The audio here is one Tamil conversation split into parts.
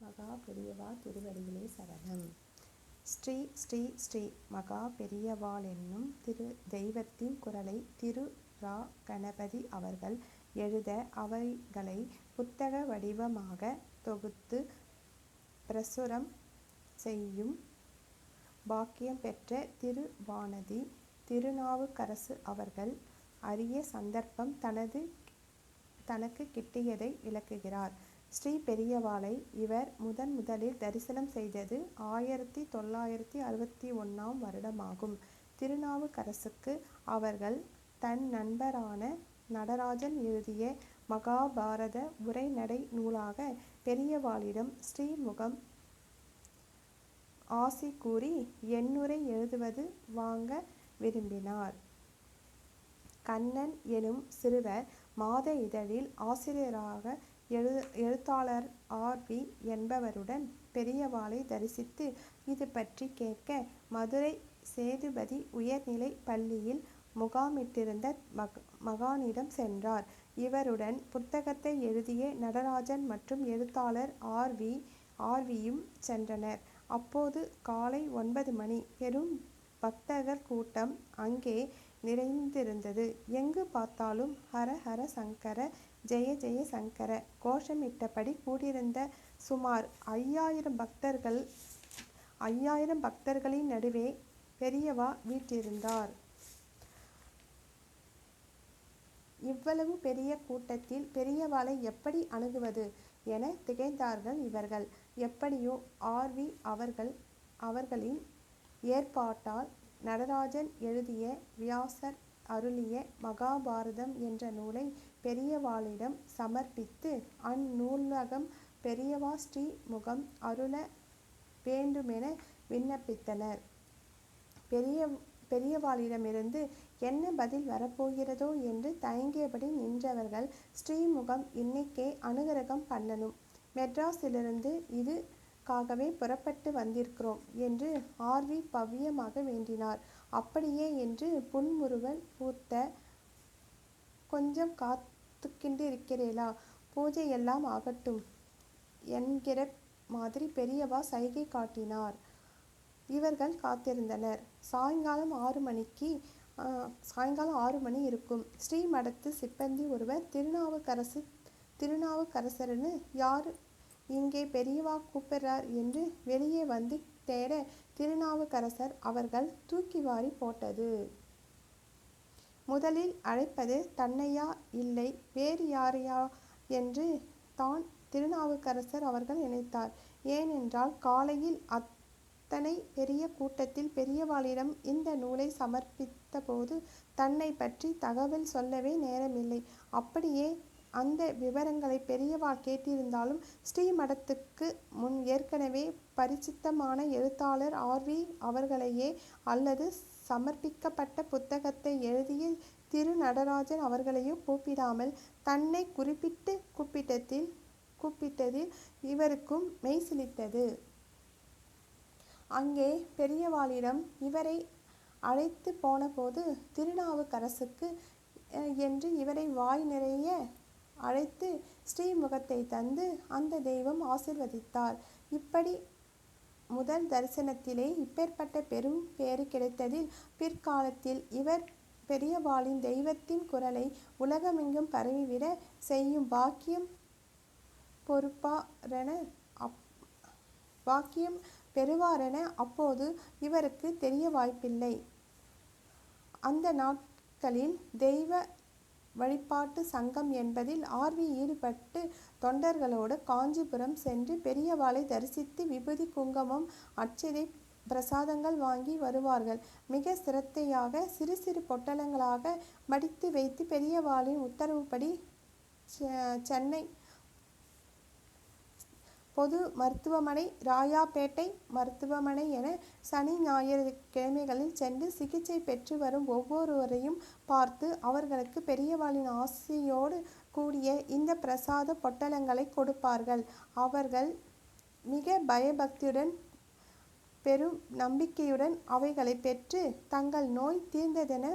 மகா பெரியவா திருவடிகளே சரணம். ஸ்ரீ ஸ்ரீ ஸ்ரீ மகா பெரியவாள் என்னும் தெய்வத்தின் குரலை திரு ரா. கணபதி அவர்கள் எழுத அவைகளை புத்தக வடிவமாக தொகுத்து பிரசுரம் செய்யும் பாக்கியம் பெற்ற திரு வானதி திருநாவுக்கரசு அவர்கள் அரிய சந்தர்ப்பம் தனக்கு கிட்டியதை விளக்குகிறார். ஸ்ரீ பெரியவாளை இவர் முதலில் தரிசனம் செய்தது 1961ஆம் வருடமாகும். திருநாவுக்கரசுக்கு அவர்கள் தன் நண்பரான நடராஜன் எழுதிய மகாபாரத உரைநடை நூலாக பெரியவாளிடம் ஸ்ரீமுகம் ஆசி கூறி எண்ணுரை எழுதுவது வாங்க விரும்பினார். கண்ணன் எனும் சிறுவர் மாத இதழில் ஆசிரியராக எழுத்தாளர் ஆர்.வி. என்பவருடன் பெரியவாளை தரிசித்து இது பற்றி கேட்க மதுரை சேதுபதி உயர்நிலை பள்ளியில் முகாமிட்டிருந்த மகானிடம் சென்றார். இவருடன் புத்தகத்தை எழுதிய நடராஜன் மற்றும் எழுத்தாளர் ஆர்.வி.யும் சென்றனர். அப்போது காலை 9 மணி. பெரும் பக்தர்கள் கூட்டம் அங்கே நிறைந்திருந்தது. எங்கு பார்த்தாலும் ஹர ஹர சங்கர ஜெய ஜெய சங்கர கோஷமிட்டபடி கூடியிருந்த சுமார் 5000 பக்தர்களின் நடுவே பெரியவா வீற்றிருந்தார். இவ்வளவு பெரிய கூட்டத்தில் பெரியவாளை எப்படி அணுகுவது என திகைத்தார்கள் இவர்கள். எப்படியோ ஆர்.வி. அவர்களின் ஏற்பாட்டால் நடராஜன் எழுதிய வியாசர் அருளிய மகாபாரதம் என்ற நூலை பெரியவாளிடம் சமர்ப்பித்து அந்நூலகம் பெரியவா ஸ்ரீமுகம் அருள வேண்டுமென விண்ணப்பித்தனர். பெரியவாளிடமிருந்து என்ன பதில் வரப்போகிறதோ என்று தயங்கியபடி நின்றவர்கள் ஸ்ரீமுகம் இன்னைக்கே அனுகிரகம் பண்ணணும், மெட்ராஸிலிருந்து இதுக்காகவே புறப்பட்டு வந்திருக்கிறோம் என்று ஆர்.வி. பவ்யமாக வேண்டினார். அப்படியே என்று புன்முறுவல் பூத்த கொஞ்சம் காத்துக்கிண்டிருக்கிறேளா, பூஜையெல்லாம் ஆகட்டும் என்கிற மாதிரி பெரியவா சைகை காட்டினார். இவர்கள் காத்திருந்தனர். சாயங்காலம் 6 மணி இருக்கும். ஸ்ரீமடத்து சிப்பந்தி ஒருவர் திருநாவுக்கரசர்னு யாரு இங்கே பெரியவா கூப்பிடுறார் என்று வெளியே வந்து தேட திருநாவுக்கரசர் அவர்கள் தூக்கி வாரி போட்டது. முதலில் அழைப்பது தன்னையா இல்லை வேறு யாரையா என்று தான் திருநாவுக்கரசர் அவர்கள் நினைத்தார். ஏனென்றால் காலையில் அத்தனை பெரிய கூட்டத்தில் பெரியவாளிடம் இந்த நூலை சமர்ப்பித்தபோது தன்னை பற்றி தகவல் சொல்லவே நேரமில்லை. அப்படியே அந்த விவரங்களை பெரியவா கேட்டிருந்தாலும் ஸ்ரீமடத்துக்கு முன் ஏற்கனவே பரிசித்தமான எழுத்தாளர் ஆர்.வி. அவர்களையே அல்லது சமர்ப்பிக்கப்பட்ட புத்தகத்தை எழுதிய திரு நடராஜன் அவர்களையோ கூப்பிடாமல் தன்னை குறிப்பிட்டு கூப்பிட்டதில் இவருக்கும் மெய் சிலிர்த்தது. அங்கே பெரியவாளிடம் இவரை அழைத்து போனபோது திருநாவுக்கரசுக்கு என்று இவரை வாய் நிறைய அழைத்து ஸ்ரீமுகத்தை தந்து அந்த தெய்வம் ஆசீர்வதித்தார். இப்படி முதல் தரிசனத்திலே இப்பேற்பட்ட பெரும் பேறு கிடைத்ததில் பிற்காலத்தில் இவர் பெரியவாளின் தெய்வத்தின் குரலை உலகமெங்கும் பரவிவிட செய்யும் பாக்கியம் பெறுவாரென அப்போது இவருக்கு தெரிய வாய்ப்பில்லை. அந்த நாட்களில் தெய்வ வழிபாட்டு சங்கம் என்பதில் ஆர்.வி. ஈடுபட்டு தொண்டர்களோடு காஞ்சிபுரம் சென்று பெரியவாளை தரிசித்து விபூதி குங்குமம் அட்சதை பிரசாதங்கள் வாங்கி வருவார்கள். மிக சிரத்தையாக சிறு சிறு பொட்டலங்களாக மடித்து வைத்து பெரியவாளின் உத்தரவுப்படி சென்னை பொது மருத்துவமனை, ராயாப்பேட்டை மருத்துவமனை என சனி ஞாயிறு கிழமைகளில் சென்று சிகிச்சை பெற்று வரும் ஒவ்வொருவரையும் பார்த்து அவர்களுக்கு பெரியவாளின் ஆசியோடு கூடிய இந்த பிரசாத பொட்டலங்களை கொடுப்பார்கள். அவர்கள் மிக பயபக்தியுடன் பெரும் நம்பிக்கையுடன் அவைகளை பெற்று தங்கள் நோய் தீர்ந்ததென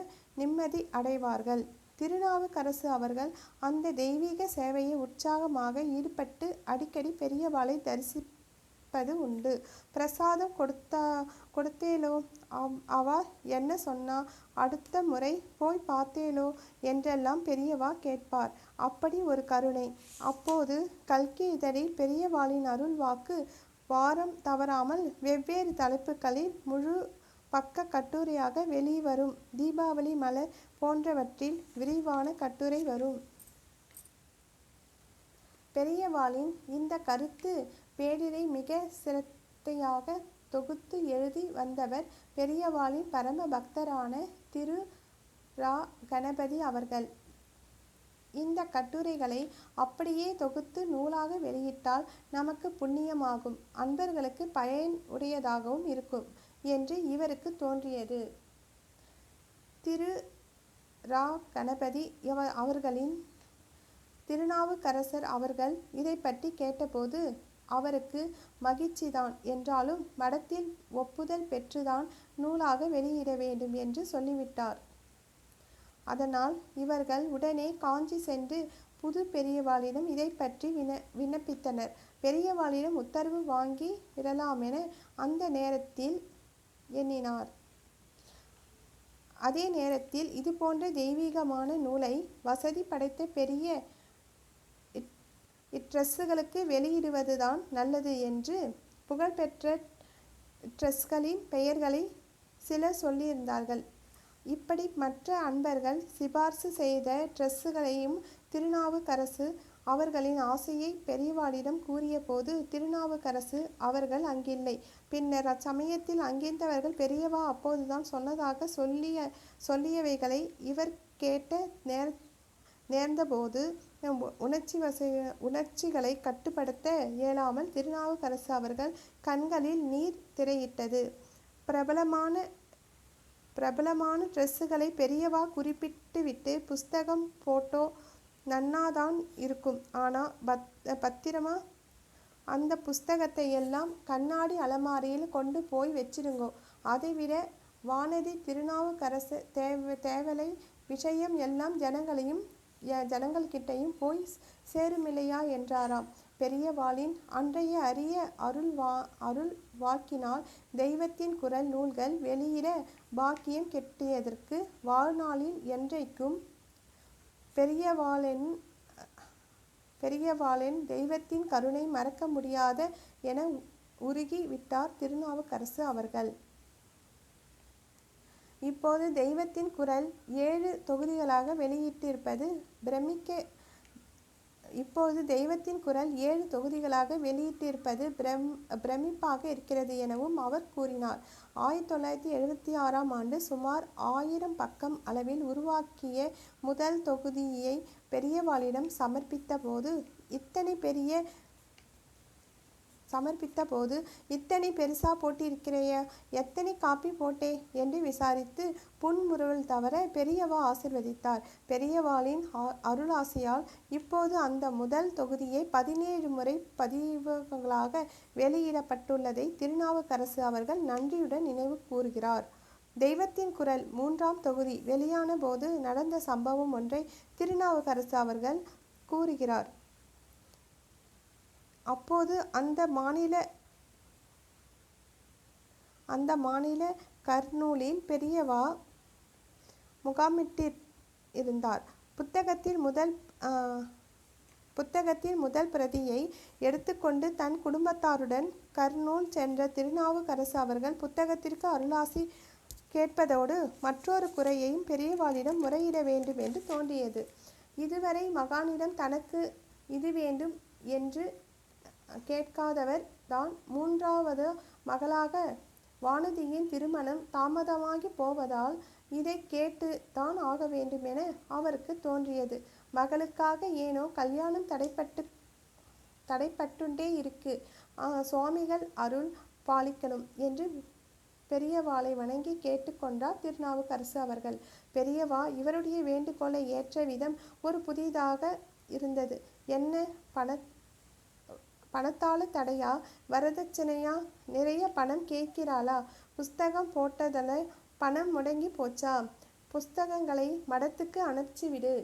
நிம்மதி அடைவார்கள். திருநாவுக்கரசு அவர்கள் அந்த தெய்வீக சேவையை உற்சாகமாக ஈடுபட்டு அடிக்கடி பெரியவாளை உண்டு. பிரசாதம் கொடுத்தேலோ, அவ என்ன சொன்னா, அடுத்த முறை போய் பார்த்தேலோ என்றெல்லாம் பெரியவா கேட்பார். அப்படி ஒரு கருணை. அப்போது கல்கி இதழில் பெரியவாளின் அருள் வாக்கு வாரம் தவறாமல் வெவ்வேறு தலைப்புகளில் முழு பக்க கட்டுரையாக வெளிவரும். தீபாவளி மலர் போன்றவற்றில் விரிவான கட்டுரை வரும். பெரியவாளின் இந்த கருத்து பேடிரை மிக சிரத்தையாக தொகுத்து எழுதி வந்தவர் பெரியவாளின் பரம பக்தரான திரு ரா. கணபதி அவர்கள். இந்த கட்டுரைகளை அப்படியே தொகுத்து நூலாக வெளியிட்டால் நமக்கு புண்ணியமாகும், அன்பர்களுக்கு பயன் உடையதாகவும் இருக்கும் என்று இவருக்கு தோன்றியது. திரு ரா. கணபதி அவர்களின் திருநாவுக்கரசர் அவர்கள் இதை பற்றி கேட்டபோது அவருக்கு மகிழ்ச்சிதான் என்றாலும் மடத்தில் ஒப்புதல் பெற்றுதான் நூலாக வெளியிட வேண்டும் என்று சொல்லிவிட்டார். அதனால் இவர்கள் உடனே காஞ்சி சென்று புது பெரியவாளிடம் இதை பற்றி விண்ணப்பித்தனர். பெரியவாளிடம் உத்தரவு வாங்கி விடலாமென அந்த நேரத்தில் எண்ணினார். அதே நேரத்தில் இது போன்ற தெய்வீகமான நூலை வசதி படைத்த பெரிய ட்ரஸ்டுகளுக்கு வெளியிடுவதுதான் நல்லது என்று புகழ்பெற்ற ட்ரஸ்ட்களின் பெயர்களை சிலர் சொல்லியிருந்தார்கள். இப்படி மற்ற அன்பர்கள் சிபார்சு செய்த ட்ரஸ்டுகளையும் திருநாவுக்கரசு அவர்களின் ஆசையை பெரியவாளிடம் கூறிய போது திருநாவுக்கரசு அவர்கள் அங்கில்லை. பின்னர் அச்சமயத்தில் அங்கிருந்தவர்கள் பெரியவா அப்போதுதான் சொன்னதாக சொல்லியவைகளை இவர் கேட்ட நேர்ந்தபோது உணர்ச்சிகளை கட்டுப்படுத்த இயலாமல் திருநாவுக்கரசு அவர்கள் கண்களில் நீர் திரையிட்டது. பிரபலமான ட்ரெஸ்ஸுகளை பெரியவா குறிப்பிட்டுவிட்டு புஸ்தகம் போட்டோ நன்னாதான் இருக்கும், ஆனா பத்திரமா அந்த புஸ்தகத்தை எல்லாம் கண்ணாடி அலமாரியில் கொண்டு போய் வச்சிருங்கோ. அதைவிட வானதி திருநாவுக்கரசு தேவலை விஷயம் எல்லாம் ஜனங்கள்கிட்டையும் போய் சேருமில்லையா என்றாராம். பெரியவாளின் அன்றைய அரிய அருள் வாக்கினால் தெய்வத்தின் குரல் நூல்கள் வெளியிட பாக்கியம் கிட்டியதற்கு வாழ்நாளில் என்றைக்கும் பெரியவாளின் தெய்வத்தின் கருணை மறக்க முடியாத என உருகி விட்டார் திருநாவுக்கரசு அவர்கள். இப்போது தெய்வத்தின் குரல் 7 தொகுதிகளாக வெளியிட்டிருப்பது பிரமிப்பாக இருக்கிறது எனவும் அவர் கூறினார். 1976ஆம் ஆண்டு சுமார் 1000 பக்கம் அளவில் உருவாக்கிய முதல் தொகுதியை பெரியவாளிடம் சமர்ப்பித்த போது இத்தனை பெருசா போட்டிருக்கிறைய, எத்தனை காப்பி போட்டே என்று விசாரித்து புன்முறுவல் தவிர பெரியவா ஆசிர்வதித்தார். பெரியவாளின் அருளாசியால் இப்போது அந்த முதல் தொகுதியை 17 முறை பதிவுகளாக வெளியிடப்பட்டுள்ளதை திருநாவுக்கரசு அவர்கள் நன்றியுடன் நினைவு கூறுகிறார். தெய்வத்தின் குரல் 3ஆம் தொகுதி வெளியான போது நடந்த சம்பவம் ஒன்றை திருநாவுக்கரசு அவர்கள் கூறுகிறார். அப்போது அந்த மாநில கர்னூலில் பெரியவா முகாமிட்டிருந்தார். புத்தகத்தில் முதல் பிரதியை எடுத்துக்கொண்டு தன் குடும்பத்தாருடன் கர்னூல் சென்ற திருநாவுக்கரசு அவர்கள் புத்தகத்திற்கு அருளாசி கேட்பதோடு மற்றொரு குறையையும் பெரியவாளிடம் முறையிட வேண்டும் என்று தோன்றியது. இதுவரை மகானிடம் தனக்கு இது வேண்டும் என்று கேட்காதவர் தான் 3வது மகளாக வானதியின் திருமணம் தாமதமாகி போவதால் இதை கேட்டு தான் ஆக வேண்டும் என அவருக்கு தோன்றியது. மகளுக்காக ஏனோ கல்யாணம் தடைப்பட்டுண்டே இருக்கு, சுவாமிகள் அருள் பாலிக்கணும் என்று பெரியவாளை வணங்கி கேட்டுக்கொண்டார் திருநாவுக்கரசு அவர்கள். பெரியவா இவருடைய வேண்டுகோளை ஏற்ற விதம் ஒரு புதிதாக இருந்தது. என்ன, பணத்தால தடையா, வரதட்சணையா, நிறைய பணம் கேட்கிறாளா, புஸ்தகம் போட்டதால பணம் முடங்கி போச்சா, புஸ்தகங்களை மடத்துக்கு அனுப்பிச்சு விடு,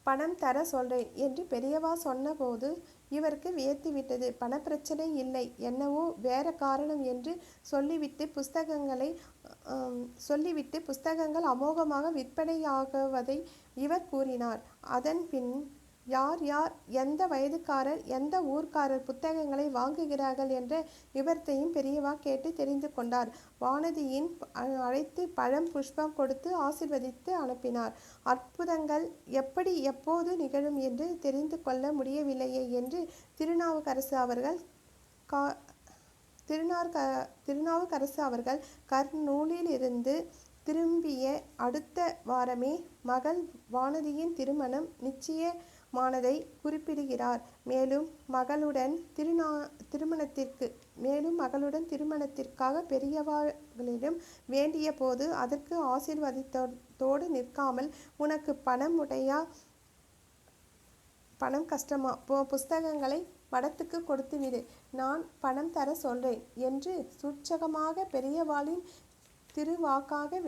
பணம் தர சொல்றேன் என்று பெரியவா சொன்னபோது இவருக்கு வியர்த்துவிட்டது. பணப்பிரச்சனை இல்லை, என்னவோ வேற காரணம் என்று சொல்லிவிட்டு புஸ்தகங்கள் அமோகமாக விற்பனையாகுவதை இவர் கூறினார். அதன் பின் யார் யார், எந்த வயதுக்காரர், எந்த ஊர்க்காரர் புத்தகங்களை வாங்குகிறார்கள் என்ற விவரத்தையும் பெரியவா கேட்டு தெரிந்து கொண்டார். வானதியின் அழைத்து பழம் புஷ்பம் கொடுத்து ஆசிர்வதித்து அனுப்பினார். அற்புதங்கள் எப்படி எப்போது நிகழும் என்று தெரிந்து கொள்ள முடியவில்லையே என்று திருநாவுக்கரசு அவர்கள் கர்நூலிலிருந்து திரும்பிய அடுத்த வாரமே மகள் வானதியின் திருமணம் நிச்சயமானதை குறிப்பிடுகிறார். மேலும் மகளுடன் திருமணத்திற்காக பெரியவர்களிடம் வேண்டிய போது அதற்கு ஆசீர்வாதத்தோடு நிற்காமல், உனக்கு பணம் கஷ்டமா, புஸ்தகங்களை மடத்துக்கு கொடுத்துவிடு, நான் பணம் தர சொல்றேன் என்று சூட்சகமாக பெரியவாளின் திருவாக்காக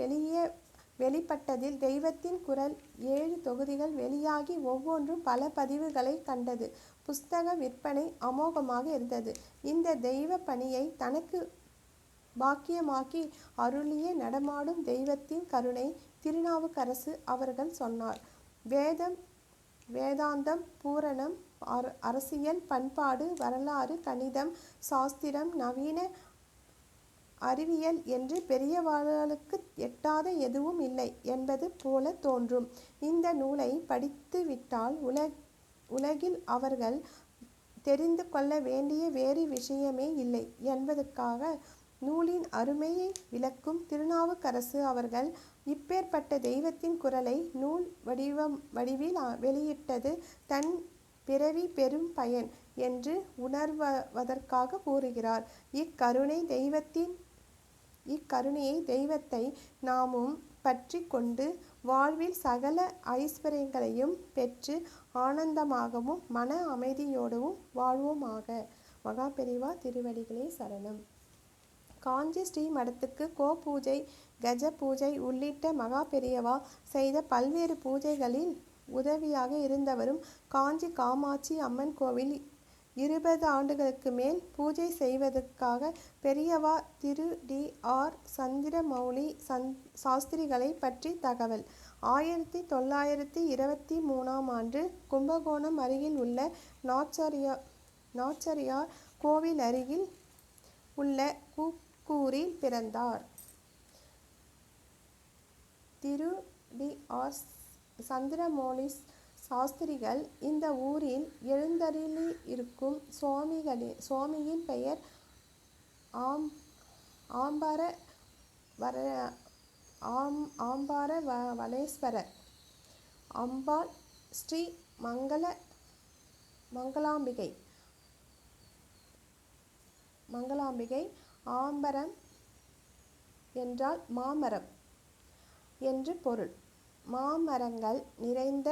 வெளிப்பட்டதில் தெய்வத்தின் குரல் 7 தொகுதிகள் வெளியாகி ஒவ்வொன்றும் பல பதிவுகளை கண்டது. புஸ்தக விற்பனை அமோகமாக இருந்தது. இந்த தெய்வ பணியை தனக்கு பாக்கியமாக்கி அருளிய நடமாடும் தெய்வத்தின் கருணை திருநாவுக்கரசு அவர்கள் சொன்னார். வேதாந்தம், பூரணம், அரசியல், பண்பாடு, வரலாறு, கணிதம், சாஸ்திரம், நவீன அறிவியல் என்று பெரியவாளுக்கு எட்டாத எதுவும் இல்லை என்பது போல தோன்றும். இந்த நூலை படித்துவிட்டால் உலகில் அவர்கள் தெரிந்து கொள்ள வேண்டிய வேறு விஷயமே இல்லை என்பதற்காக நூலின் அருமையை விளக்கும் திருநாவுக்கரசு அவர்கள் இப்பேற்பட்ட தெய்வத்தின் குரலை நூல் வடிவில் வெளியிட்டது தன் பிறவி பெரும் பயன் என்று உணர்வதற்காக கூறுகிறார். இக்கருணையை தெய்வத்தை நாமும் பற்றி கொண்டு வாழ்வில் சகல ஐஸ்வர்யங்களையும் பெற்று ஆனந்தமாகவும் மன அமைதியோடவும் வாழ்வோமாக. மகாபெரிவா திருவடிகளே சரணம். காஞ்சி ஸ்ரீ மடத்துக்கு பூஜை, கஜ பூஜை உள்ளிட்ட மகாபெரியவா செய்த பல்வேறு பூஜைகளில் உதவியாக இருந்தவரும், காஞ்சி காமாட்சி அம்மன் கோவில் 20 ஆண்டுகளுக்கு மேல் பூஜை செய்வதற்காக பெரியவா திரு டி.ஆர். சந்திரமௌலி சாஸ்திரிகளை பற்றி தகவல். 1923ஆம் ஆண்டு கும்பகோணம் அருகில் உள்ள நாச்சரியார் கோவில் அருகில் உள்ள கூக்கூரில் பிறந்தார். திரு டி.ஆர். சந்திரமௌலி சாஸ்திரிகள் இந்த ஊரில் எழுந்தருளி இருக்கும் சுவாமியின் பெயர் ஆம்பாரவனேஸ்வரர். அம்பாள் ஸ்ரீ மங்களாம்பிகை. ஆம்பரம் என்றால் மாமரம் என்று பொருள். மாமரங்கள் நிறைந்த